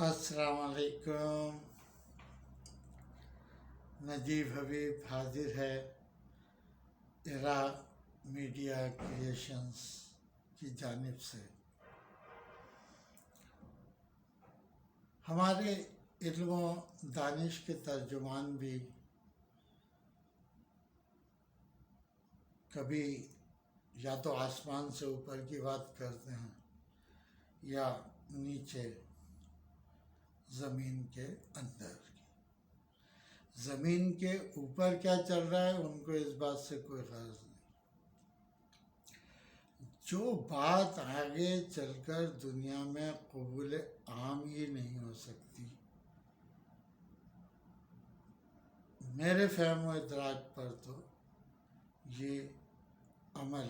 السلام علیکم. نجیب حبیب حاضر ہے ایرا میڈیا کریشنز کی جانب سے. ہمارے علم و دانش کے ترجمان بھی کبھی یا تو آسمان سے اوپر کی بات کرتے ہیں یا نیچے زمین کے اندر کی. زمین کے اوپر کیا چل رہا ہے ان کو اس بات سے کوئی غرض نہیں. جو بات آگے چل کر دنیا میں قبول عام ہی نہیں ہو سکتی، میرے فہم و ادراک پر تو یہ عمل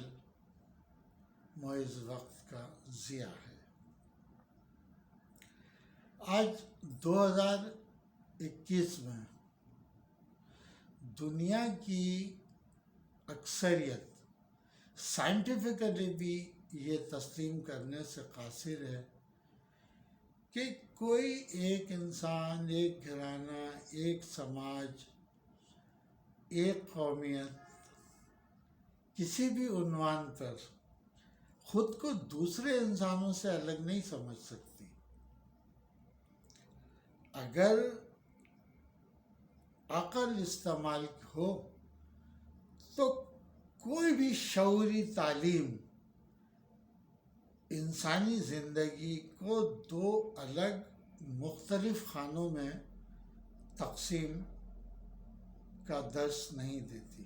محض وقت کا ضیاع ہے. آج 2021 میں دنیا کی اکثریت سائنٹیفکلی بھی یہ تسلیم کرنے سے قاصر ہے کہ کوئی ایک انسان، ایک گھرانہ، ایک سماج، ایک قومیت کسی بھی عنوان پر خود کو دوسرے انسانوں سے الگ نہیں سمجھ سکتی. اگر عقل استعمال ہو تو کوئی بھی شعوری تعلیم انسانی زندگی کو دو الگ مختلف خانوں میں تقسیم کا درس نہیں دیتی.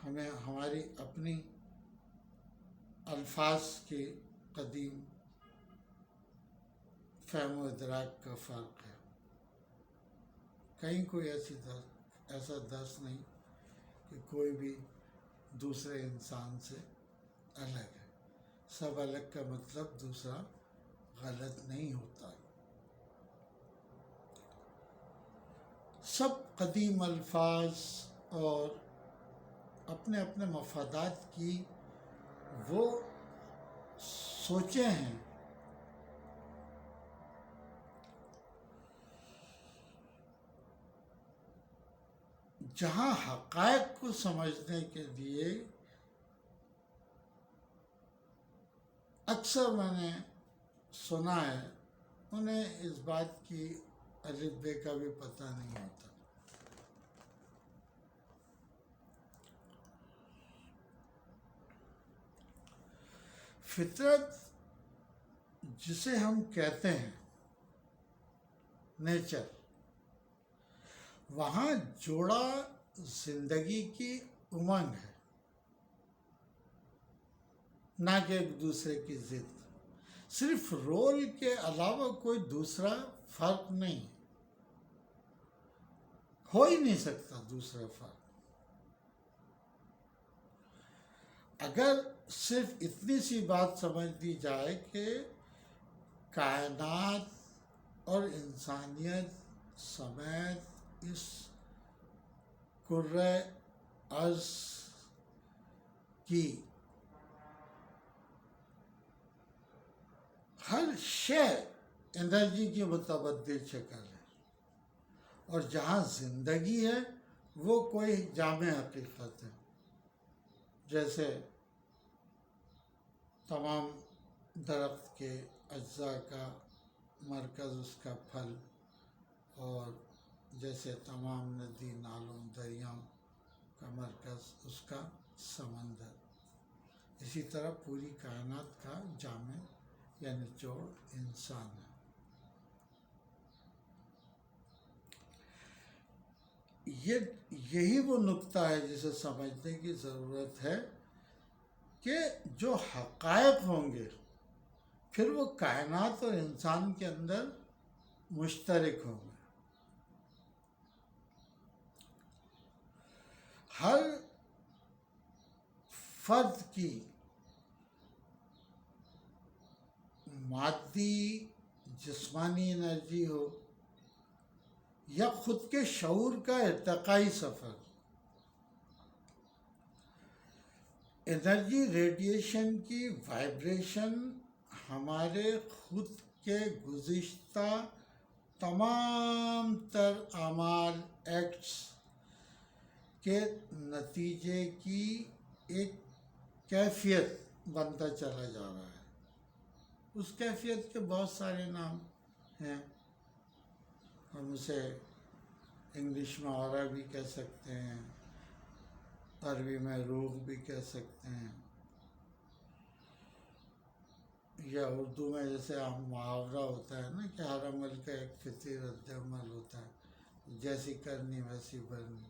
ہمیں ہماری اپنی الفاظ کے قدیم فہم و ادراک کا فرق ہے. کہیں کوئی ایسا درس نہیں کہ کوئی بھی دوسرے انسان سے الگ ہے. سب الگ کا مطلب دوسرا غلط نہیں ہوتا. سب قدیم الفاظ اور اپنے اپنے مفادات کی وہ سوچیں ہیں جہاں حقائق کو سمجھنے کے لیے اکثر میں نے سنا ہے انہیں اس بات کی الف بے کا بھی پتہ نہیں ہوتا. فطرت جسے ہم کہتے ہیں نیچر، وہاں جوڑا زندگی کی امنگ ہے، نہ کہ ایک دوسرے کی ضد. صرف رول کے علاوہ کوئی دوسرا فرق نہیں، ہو ہی نہیں سکتا دوسرا فرق. اگر صرف اتنی سی بات سمجھ لی جائے کہ کائنات اور انسانیت سمیت اس کرۂ ارض کی ہر شے انرجی کی متبدل شکل ہے اور جہاں زندگی ہے وہ کوئی جامع حقیقت ہے، جیسے تمام درخت کے اجزاء کا مرکز اس کا پھل، اور جیسے تمام ندی نالوں دریاؤں کا مرکز اس کا سمندر، اسی طرح پوری کائنات کا جامع یا نچوڑ انسان ہے. یہی وہ نقطہ ہے جسے سمجھنے کی ضرورت ہے کہ جو حقائق ہوں گے پھر وہ کائنات اور انسان کے اندر مشترک ہوں گے. ہر فرد کی مادی جسمانی انرجی ہو یا خود کے شعور کا ارتقائی سفر، انرجی ریڈیشن کی وائبریشن ہمارے خود کے گزشتہ تمام تر اعمال ایکٹس کے نتیجے کی ایک کیفیت بنتا چلا جا رہا ہے. اس کیفیت کے بہت سارے نام ہیں. ہم اسے انگلش میں اورا بھی کہہ سکتے ہیں، عربی میں روح بھی کہہ سکتے ہیں، یا اردو میں جیسے محاورہ ہوتا ہے نا کہ ہر عمل کا ایک فطری رد عمل ہوتا ہے، جیسی کرنی ویسی بھرنی.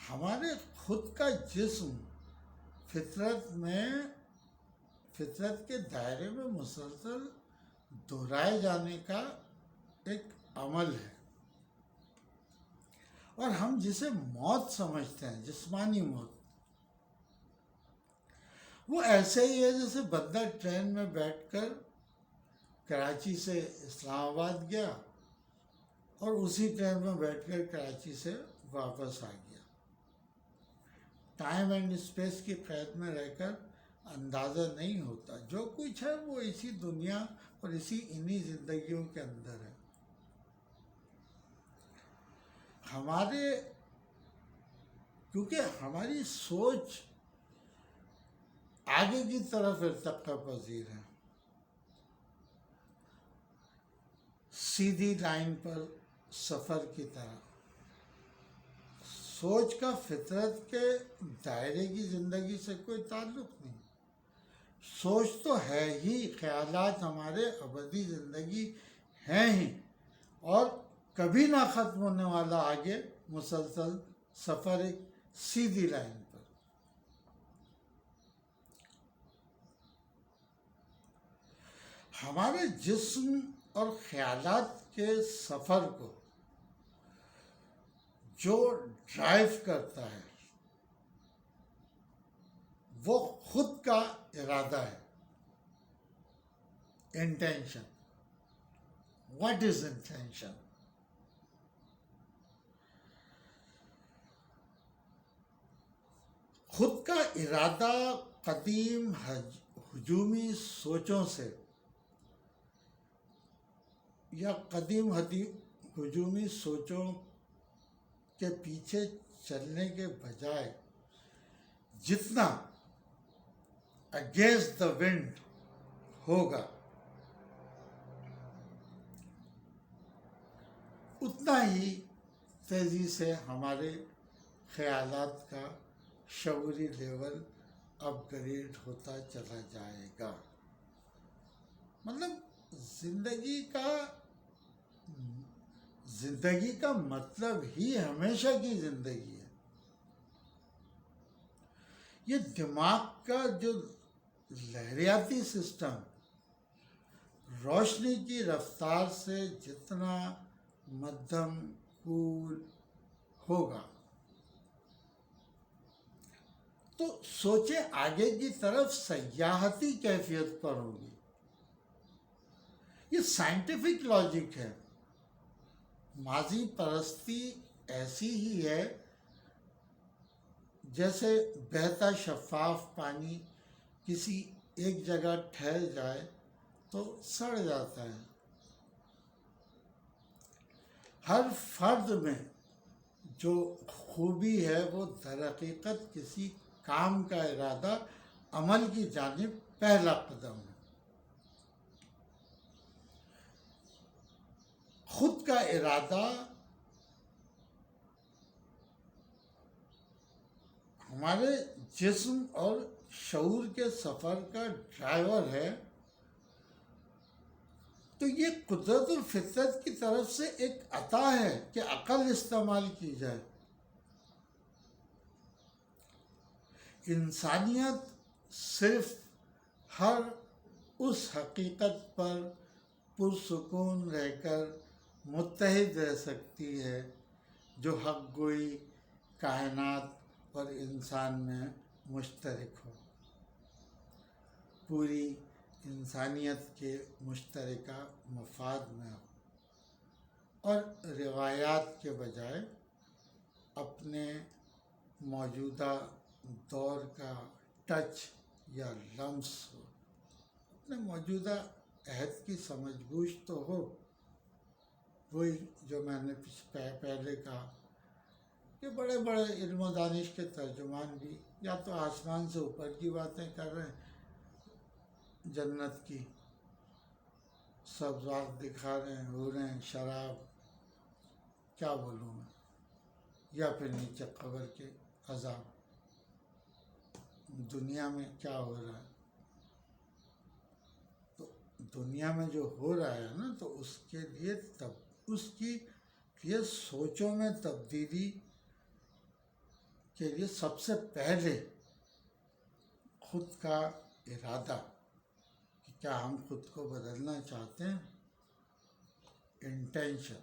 ہمارے خود کا جسم فطرت کے دائرے میں مسلسل دہرائے جانے کا ایک عمل ہے. اور ہم جسے موت سمجھتے ہیں، جسمانی موت، وہ ایسے ہی ہے جیسے بندہ ٹرین میں بیٹھ کر کراچی سے اسلام آباد گیا اور اسی ٹرین میں بیٹھ کر کراچی سے واپس آ گیا. ٹائم اینڈ اسپیس کی قید میں رہ کر اندازہ نہیں ہوتا. جو کچھ ہے وہ اسی دنیا اور انہی زندگیوں کے اندر ہے. کیونکہ ہماری سوچ آگے کی طرف ارتقا پذیر ہے، سیدھی لائن پر سفر کی طرح. سوچ کا فطرت کے دائرے کی زندگی سے کوئی تعلق نہیں. سوچ تو ہے ہی، خیالات ہمارے ابدی زندگی ہیں ہی، اور کبھی نہ ختم ہونے والا آگے مسلسل سفر ایک سیدھی لائن پر. ہمارے جسم اور خیالات کے سفر کو جو ڈرائیو کرتا ہے وہ خود کا ارادہ ہے. انٹینشن. What is intention? خود کا ارادہ قدیم ہجومی سوچوں سے یا قدیم ہجومی سوچوں کے پیچھے چلنے کے بجائے جتنا اگینسٹ دا ونڈ ہوگا اتنا ہی تیزی سے ہمارے خیالات کا شعوری لیول اپ گریڈ ہوتا چلا جائے گا. مطلب زندگی کا مطلب ہی ہمیشہ کی زندگی ہے. یہ دماغ کا جو لہریاتی سسٹم روشنی کی رفتار سے جتنا مدھم کول ہوگا تو سوچیں آگے کی طرف سیاحتی کیفیت پر ہوگی. یہ سائنٹیفک لاجک ہے. ماضی پرستی ایسی ہی ہے جیسے بہتا شفاف پانی کسی ایک جگہ ٹھہر جائے تو سڑ جاتا ہے. ہر فرد میں جو خوبی ہے وہ در حقیقت کسی کام کا ارادہ عمل کی جانب پہلا قدم ہے. خود کا ارادہ ہمارے جسم اور شعور کے سفر کا ڈرائیور ہے. تو یہ قدرت الفطرت کی طرف سے ایک عطا ہے کہ عقل استعمال کی جائے. انسانیت صرف ہر اس حقیقت پر پرسکون رہ کر متحد رہ سکتی ہے جو حق گوئی کائنات اور انسان میں مشترک ہو، پوری انسانیت کے مشترکہ مفاد میں ہو، اور روایات کے بجائے اپنے موجودہ دور کا ٹچ یا لمس ہو. اپنے موجودہ عہد کی سمجھ بوجھ تو ہو. وہی جو میں نے پہلے کہا کہ بڑے بڑے علم و دانش کے ترجمان بھی یا تو آسمان سے اوپر کی باتیں کر رہے ہیں، جنت کی سبزات دکھا رہے ہیں، حوریں، شراب، کیا بولوں میں، یا پھر نیچے قبر کے عذاب. دنیا میں کیا ہو رہا ہے، تو دنیا میں جو ہو رہا ہے نا، تو اس کے لیے اس کی یہ سوچوں میں تبدیلی کے لیے سب سے پہلے خود کا ارادہ کہ کیا ہم خود کو بدلنا چاہتے ہیں، انٹینشن.